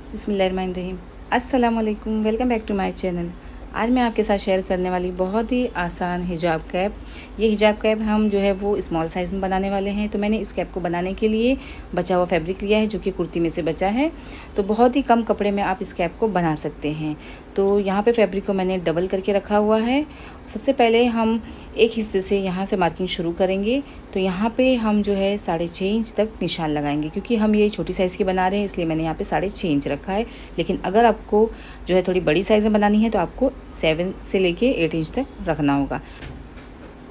बिस्मिल्लाहिर्रहमानिर्रहीम। अस्सलाम वालेकुम, welcome back to my channel. आज मैं आपके साथ शेयर करने वाली बहुत ही आसान हिजाब कैप। ये हिजाब कैप हम जो है वो स्मॉल साइज़ में बनाने वाले हैं। तो मैंने इस कैप को बनाने के लिए बचा हुआ फैब्रिक लिया है जो कि कुर्ती में से बचा है। तो बहुत ही कम कपड़े में आप इस कैप को बना सकते हैं। तो यहाँ पे फैब्रिक को मैंने डबल करके रखा हुआ है। सबसे पहले हम एक हिस्से से यहाँ से मार्किंग शुरू करेंगे। तो यहाँ पे हम जो है 6.5 इंच तक निशान लगाएंगे, क्योंकि हम ये छोटी साइज़ की बना रहे हैं इसलिए मैंने यहाँ पे 6.5 इंच रखा है। लेकिन अगर आपको जो है थोड़ी बड़ी साइज़ में बनानी है तो आपको 7 से लेके 8 इंच तक रखना होगा।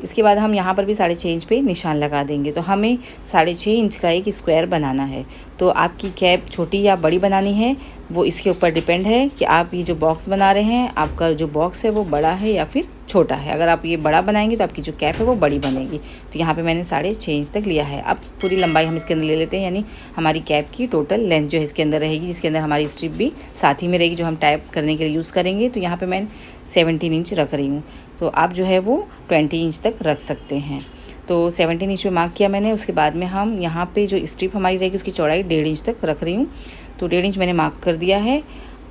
इसके बाद हम यहाँ पर भी 6.5 इंच पे निशान लगा देंगे। तो हमें 6.5 इंच का एक स्क्वायर बनाना है। तो आपकी कैप छोटी या बड़ी बनानी है वो इसके ऊपर डिपेंड है कि आप ये जो बॉक्स बना रहे हैं, आपका जो बॉक्स है वो बड़ा है या फिर छोटा है। अगर आप ये बड़ा बनाएंगे तो आपकी जो कैप है वो बड़ी बनेगी। तो यहाँ पे मैंने 6.5 इंच तक लिया है। अब पूरी लंबाई हम इसके अंदर ले लेते हैं, यानी हमारी कैप की टोटल लेंथ जो है इसके अंदर रहेगी, जिसके अंदर हमारी स्ट्रिप भी साथ ही में रहेगी जो हम टाइप करने के लिए यूज़ करेंगे। तो यहाँ पर मैं 17 इंच रख रही हूँ। तो आप जो है वो 20 इंच तक रख सकते हैं। तो 17 इंच पे मार्क किया मैंने। उसके बाद में हम यहाँ पे जो स्ट्रिप हमारी रहेगी उसकी चौड़ाई 1.5 इंच तक रख रही हूँ। तो 1.5 इंच मैंने मार्क कर दिया है।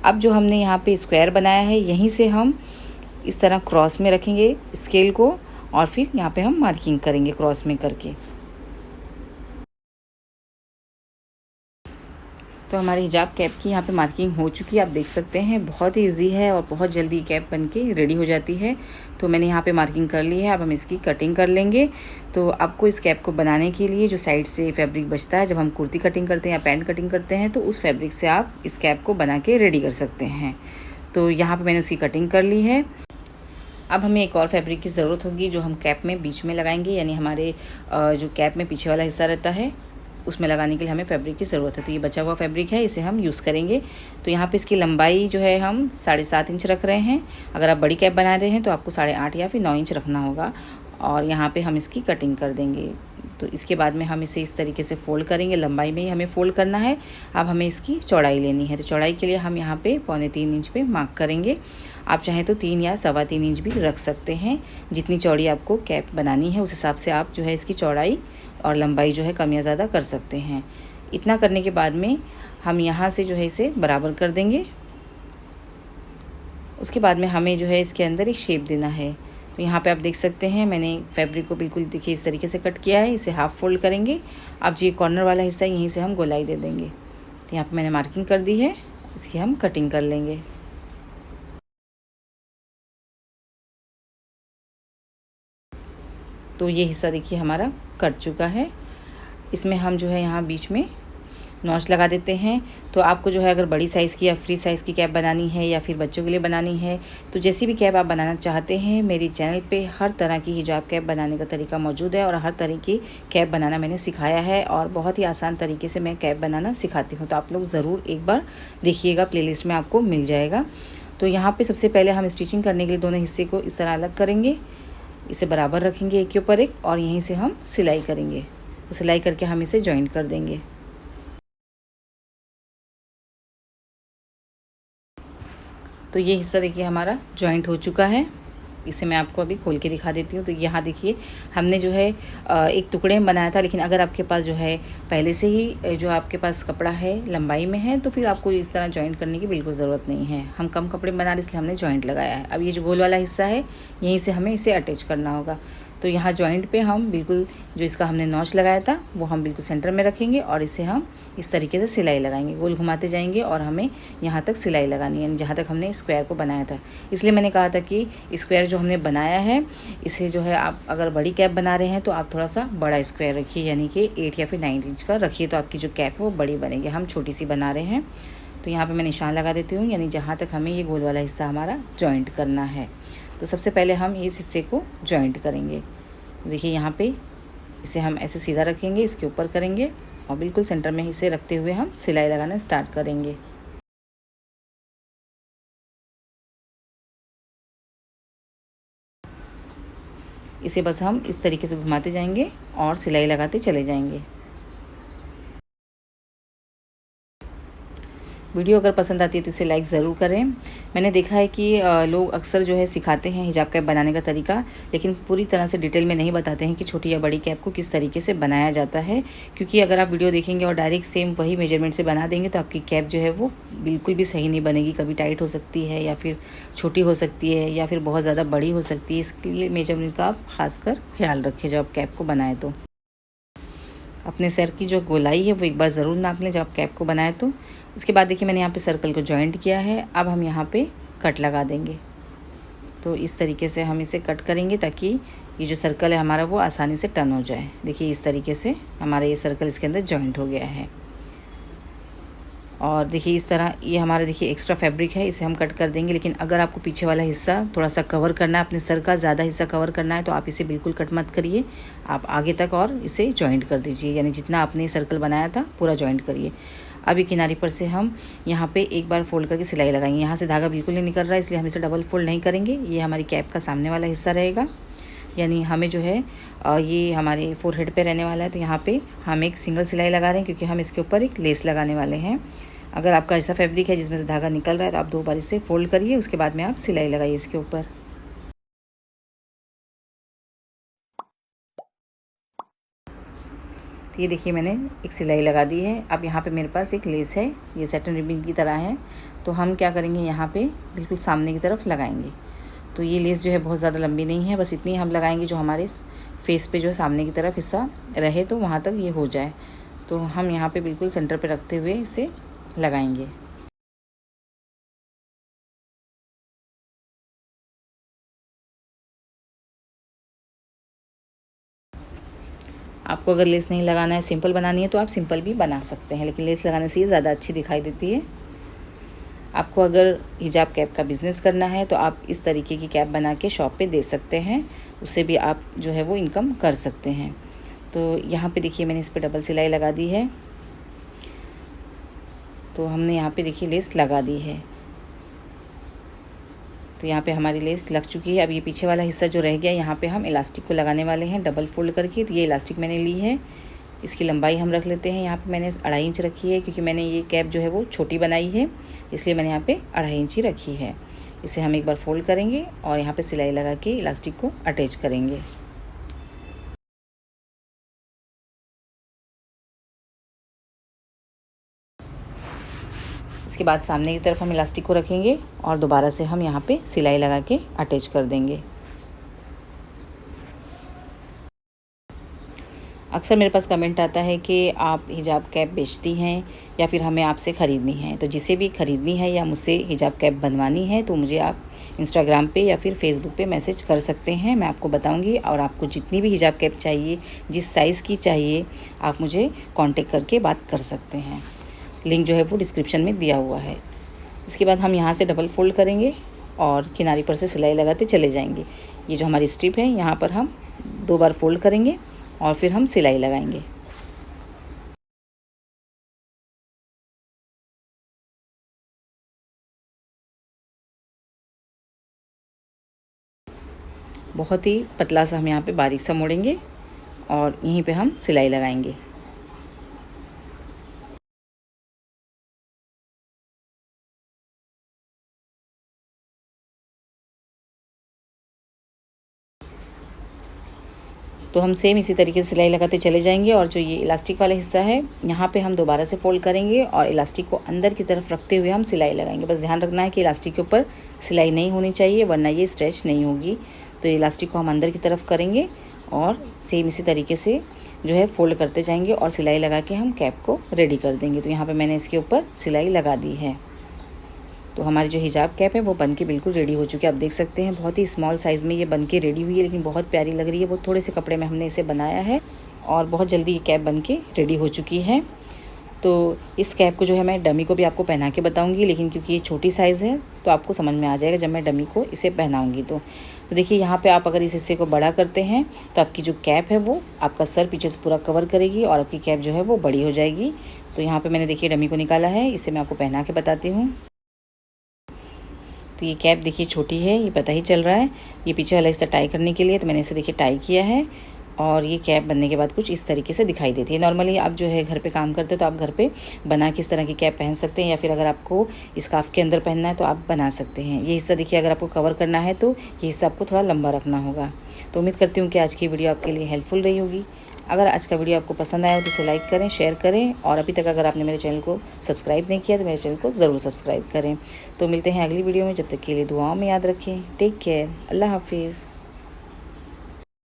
अब जो हमने यहाँ पे स्क्वायर बनाया है यहीं से हम इस तरह क्रॉस में रखेंगे स्केल को, और फिर यहाँ पे हम मार्किंग करेंगे क्रॉस में करके। तो हमारी हिजाब कैप की यहाँ पे मार्किंग हो चुकी है, आप देख सकते हैं। बहुत ही ईजी है और बहुत जल्दी कैप बनके रेडी हो जाती है। तो मैंने यहाँ पे मार्किंग कर ली है। अब हम इसकी कटिंग कर लेंगे। तो आपको इस कैप को बनाने के लिए जो साइड से फैब्रिक बचता है, जब हम कुर्ती कटिंग करते हैं या पैंट कटिंग करते हैं, तो उस फैब्रिक से आप इस कैप को बना के रेडी कर सकते हैं। तो यहाँ पर मैंने उसकी कटिंग कर ली है। अब हमें एक और फैब्रिक की ज़रूरत होगी जो हम कैप में बीच में लगाएंगे, यानी हमारे जो कैप में पीछे वाला हिस्सा रहता है उसमें लगाने के लिए हमें फैब्रिक की ज़रूरत है। तो ये बचा हुआ फैब्रिक है, इसे हम यूज़ करेंगे। तो यहाँ पे इसकी लंबाई जो है हम 7.5 इंच रख रहे हैं। अगर आप बड़ी कैप बना रहे हैं तो आपको 8.5 या फिर 9 इंच रखना होगा। और यहाँ पे हम इसकी कटिंग कर देंगे। तो इसके बाद में हम इसे इस तरीके से फ़ोल्ड करेंगे, लंबाई में ही हमें फ़ोल्ड करना है। अब हमें इसकी चौड़ाई लेनी है। तो चौड़ाई के लिए हम यहाँ पे 3.25 इंच पे मार्क करेंगे। आप चाहें तो 3 या 3.25 इंच भी रख सकते हैं। जितनी चौड़ी आपको कैप बनानी है उस हिसाब से आप जो है इसकी चौड़ाई और लंबाई जो है कम या ज़्यादा कर सकते हैं। इतना करने के बाद में हम यहाँ से जो है इसे बराबर कर देंगे। उसके बाद में हमें जो है इसके अंदर एक शेप देना है। तो यहाँ पे आप देख सकते हैं मैंने फैब्रिक को बिल्कुल देखिए इस तरीके से कट किया है। इसे हाफ़ फोल्ड करेंगे। अब जो कॉर्नर वाला हिस्सा है यहीं से हम गोलाई दे देंगे। तो यहाँ पे मैंने मार्किंग कर दी है, इसकी हम कटिंग कर लेंगे। तो ये हिस्सा देखिए हमारा कट चुका है। इसमें हम जो है यहाँ बीच में नॉच लगा देते हैं। तो आपको जो है अगर बड़ी साइज़ की या फ्री साइज़ की कैप बनानी है या फिर बच्चों के लिए बनानी है, तो जैसी भी कैप आप बनाना चाहते हैं, मेरी चैनल पे हर तरह की हिजाब कैप बनाने का तरीका मौजूद है। और हर तरह की कैप बनाना मैंने सिखाया है और बहुत ही आसान तरीके से मैं कैप बनाना सिखाती हूँ। तो आप लोग ज़रूर एक बार देखिएगा, प्लेलिस्ट में आपको मिल जाएगा। तो यहाँ पर सबसे पहले हम स्टिचिंग करने के लिए दोनों हिस्से को इस तरह अलग करेंगे, इसे बराबर रखेंगे एक के ऊपर एक, और यहीं से हम सिलाई करेंगे। तो सिलाई करके हम इसे जॉइंट कर देंगे। तो ये हिस्सा देखिए हमारा जॉइंट हो चुका है। इसे मैं आपको अभी खोल के दिखा देती हूँ। तो यहाँ देखिए हमने जो है एक टुकड़े में बनाया था, लेकिन अगर आपके पास जो है पहले से ही जो आपके पास कपड़ा है लंबाई में है, तो फिर आपको इस तरह जॉइंट करने की बिल्कुल ज़रूरत नहीं है। हम कम कपड़े में बना रहे इसलिए हमने जॉइंट लगाया है। अब ये जो गोल वाला हिस्सा है यहीं से हमें इसे अटैच करना होगा। तो यहाँ जॉइंट पे हम बिल्कुल जो इसका हमने नॉच लगाया था वो हम बिल्कुल सेंटर में रखेंगे और इसे हम इस तरीके से सिलाई लगाएंगे, गोल घुमाते जाएंगे और हमें यहाँ तक सिलाई लगानी है, यानी जहाँ तक हमने स्क्वायर को बनाया था। इसलिए मैंने कहा था कि स्क्वायर जो हमने बनाया है इसे जो है आप अगर बड़ी कैप बना रहे हैं तो आप थोड़ा सा बड़ा स्क्वायर रखिए, यानी कि 8 या फिर 9 इंच का रखिए, तो आपकी जो कैप है वो बड़ी बनेगी। हम छोटी सी बना रहे हैं। तो यहाँ पर मैं निशान लगा देती हूँ, यानी जहाँ तक हमें ये गोल वाला हिस्सा हमारा जॉइंट करना है। तो सबसे पहले हम इस हिस्से को जॉइंट करेंगे। देखिए यहाँ पे इसे हम ऐसे सीधा रखेंगे, इसके ऊपर करेंगे और बिल्कुल सेंटर में इसे रखते हुए हम सिलाई लगाना स्टार्ट करेंगे। इसे बस हम इस तरीके से घुमाते जाएंगे और सिलाई लगाते चले जाएंगे। वीडियो अगर पसंद आती है तो इसे लाइक ज़रूर करें। मैंने देखा है कि लोग अक्सर जो है सिखाते हैं हिजाब कैप बनाने का तरीका, लेकिन पूरी तरह से डिटेल में नहीं बताते हैं कि छोटी या बड़ी कैप को किस तरीके से बनाया जाता है। क्योंकि अगर आप वीडियो देखेंगे और डायरेक्ट सेम वही मेजरमेंट से बना देंगे तो आपकी कैप जो है वो बिल्कुल भी सही नहीं बनेगी। कभी टाइट हो सकती है या फिर छोटी हो सकती है या फिर बहुत ज़्यादा बड़ी हो सकती है। इसके लिए मेजरमेंट का आप खासकर ख्याल रखें जब आप कैप को बनाएं तो। अपने सर की जो गोलाई है वो एक बार ज़रूर नाप लें जब आप कैप को बनाएं तो। उसके बाद देखिए मैंने यहाँ पे सर्कल को जॉइंट किया है। अब हम यहाँ पे कट लगा देंगे। तो इस तरीके से हम इसे कट करेंगे ताकि ये जो सर्कल है हमारा वो आसानी से टर्न हो जाए। देखिए इस तरीके से हमारा ये सर्कल इसके अंदर जॉइंट हो गया है। और देखिए इस तरह ये हमारा देखिए एक्स्ट्रा फैब्रिक है, इसे हम कट कर देंगे। लेकिन अगर आपको पीछे वाला हिस्सा थोड़ा सा कवर करना है, अपने सर का ज़्यादा हिस्सा कवर करना है, तो आप इसे बिल्कुल कट मत करिए। आप आगे तक और इसे जॉइंट कर दीजिए, यानी जितना आपने सर्कल बनाया था पूरा जॉइंट करिए। अभी किनारी पर से हम यहाँ पे एक बार फोल्ड करके सिलाई लगाएंगे। यहाँ से धागा बिल्कुल नहीं निकल रहा है, इसलिए हम इसे डबल फोल्ड नहीं करेंगे। ये हमारी कैप का सामने वाला हिस्सा रहेगा, यानी हमें जो है ये हमारे फोरहेड पे रहने वाला है। तो यहाँ पे हम एक सिंगल सिलाई लगा रहे हैं क्योंकि हम इसके ऊपर एक लेस लगाने वाले हैं। अगर आपका ऐसा फैब्रिक है जिसमें से धागा निकल रहा है तो आप 2 बार इसे फोल्ड करिए, उसके बाद में आप सिलाई लगाइए इसके ऊपर। तो ये देखिए मैंने एक सिलाई लगा दी है। अब यहाँ पे मेरे पास एक लेस है, ये सैटिन रिबन की तरह है। तो हम क्या करेंगे, यहाँ पे बिल्कुल सामने की तरफ लगाएंगे। तो ये लेस जो है बहुत ज़्यादा लंबी नहीं है, बस इतनी हम लगाएंगे जो हमारे फेस पे जो है सामने की तरफ हिस्सा रहे, तो वहाँ तक ये हो जाए। तो हम यहाँ पे बिल्कुल सेंटर पे रखते हुए इसे लगाएंगे। आपको अगर लेस नहीं लगाना है, सिंपल बनानी है, तो आप सिंपल भी बना सकते हैं, लेकिन लेस लगाने से ये ज़्यादा अच्छी दिखाई देती है। आपको अगर हिजाब कैप का बिज़नेस करना है तो आप इस तरीके की कैप बना के शॉप पे दे सकते हैं, उससे भी आप जो है वो इनकम कर सकते हैं। तो यहाँ पे देखिए मैंने इस पर डबल सिलाई लगा दी है। तो हमने यहाँ पे देखिए लेस लगा दी है। तो यहाँ पे हमारी लेस लग चुकी है। अब ये पीछे वाला हिस्सा जो रह गया, यहाँ पे हम इलास्टिक को लगाने वाले हैं डबल फोल्ड करके। तो ये इलास्टिक मैंने ली है, इसकी लंबाई हम रख लेते हैं। यहाँ पे मैंने 2.5 इंच रखी है क्योंकि मैंने ये कैप जो है वो छोटी बनाई है, इसलिए मैंने यहाँ पे 2.5 इंच ही रखी है। इसे हम एक बार फोल्ड करेंगे और यहाँ पे सिलाई लगा के इलास्टिक को अटैच करेंगे। इसके बाद सामने की तरफ हम इलास्टिक को रखेंगे और दोबारा से हम यहाँ पे सिलाई लगा के अटैच कर देंगे। अक्सर मेरे पास कमेंट आता है कि आप हिजाब कैप बेचती हैं या फिर हमें आपसे ख़रीदनी है। तो जिसे भी ख़रीदनी है या मुझसे हिजाब कैप बनवानी है तो मुझे आप इंस्टाग्राम पे या फिर फेसबुक पे मैसेज कर सकते हैं, मैं आपको बताऊंगी। और आपको जितनी भी हिजाब कैप चाहिए, जिस साइज़ की चाहिए, आप मुझे कांटेक्ट करके बात कर सकते हैं। लिंक जो है वो डिस्क्रिप्शन में दिया हुआ है। इसके बाद हम यहाँ से डबल फोल्ड करेंगे और किनारी पर से सिलाई लगाते चले जाएंगे। ये जो हमारी स्ट्रिप है यहाँ पर हम 2 बार फोल्ड करेंगे और फिर हम सिलाई लगाएंगे। बहुत ही पतला सा हम यहाँ पे बारीक सा मोड़ेंगे और यहीं पे हम सिलाई लगाएंगे। तो हम सेम इसी तरीके से सिलाई लगाते चले जाएंगे। और जो ये इलास्टिक वाला हिस्सा है यहाँ पे हम दोबारा से फोल्ड करेंगे और इलास्टिक को अंदर की तरफ रखते हुए हम सिलाई लगाएंगे। बस ध्यान रखना है कि इलास्टिक के ऊपर सिलाई नहीं होनी चाहिए, वरना ये स्ट्रेच नहीं होगी। तो इलास्टिक को हम अंदर की तरफ करेंगे और सेम इसी तरीके से जो है फोल्ड करते जाएंगे और सिलाई लगा के हम कैप को रेडी कर देंगे। तो यहाँ पर मैंने इसके ऊपर सिलाई लगा दी है। तो हमारी जो हिजाब कैप है वो बन के बिल्कुल रेडी हो चुकी है। आप देख सकते हैं बहुत ही स्मॉल साइज़ में ये बन के रेडी हुई है, लेकिन बहुत प्यारी लग रही है। वो थोड़े से कपड़े में हमने इसे बनाया है और बहुत जल्दी ये कैप बन के रेडी हो चुकी है। तो इस कैप को जो है मैं डमी को भी आपको पहना के बताऊंगी, लेकिन क्योंकि ये छोटी साइज़ है तो आपको समझ में आ जाएगा जब मैं डमी को इसे पहनाऊँगी। तो देखिए यहाँ पे आप अगर इस हिस्से को बड़ा करते हैं तो आपकी जो कैप है वो आपका सर पीछे से पूरा कवर करेगी और आपकी कैप जो है वो बड़ी हो जाएगी। तो यहाँ पे मैंने देखिए डमी को निकाला है, इसे मैं आपको पहना के बताती हूँ। तो ये कैप देखिए छोटी है, ये पता ही चल रहा है। ये पीछे वाला हिस्सा टाई करने के लिए, तो मैंने इसे देखिए टाई किया है और ये कैप बनने के बाद कुछ इस तरीके से दिखाई देती है। नॉर्मली आप जो है घर पे काम करते हो तो आप घर पे बना के इस तरह की कैप पहन सकते हैं, या फिर अगर आपको स्कार्फ के अंदर पहनना है तो आप बना सकते हैं। ये हिस्सा देखिए, अगर आपको कवर करना है तो ये हिस्सा आपको थोड़ा लंबा रखना होगा। तो उम्मीद करती हूँ कि आज की वीडियो आपके लिए हेल्पफुल रही होगी। अगर आज का वीडियो आपको पसंद आया हो तो इसे लाइक करें, शेयर करें, और अभी तक अगर आपने मेरे चैनल को सब्सक्राइब नहीं किया तो मेरे चैनल को ज़रूर सब्सक्राइब करें। तो मिलते हैं अगली वीडियो में, जब तक के लिए दुआओं में याद रखें। टेक केयर, अल्लाह हाफिज़।